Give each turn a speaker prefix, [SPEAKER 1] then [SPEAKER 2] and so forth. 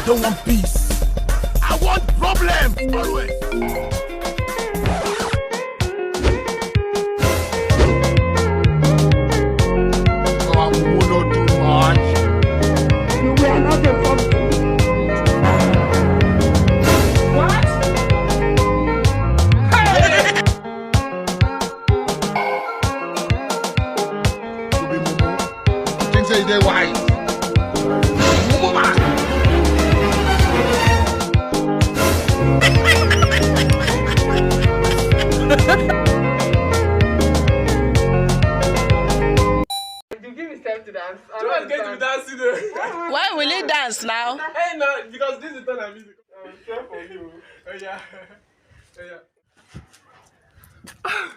[SPEAKER 1] don't want peace. I want problems always. So I will not do much.
[SPEAKER 2] We are not a problem. What?
[SPEAKER 1] Things say they wise. Mumu man.
[SPEAKER 2] You give me time to dance.
[SPEAKER 3] You are going to be dancing though.
[SPEAKER 4] Why will he dance now?
[SPEAKER 3] Hey, no, because this is the time of music. Care for you. Oh yeah. Oh yeah.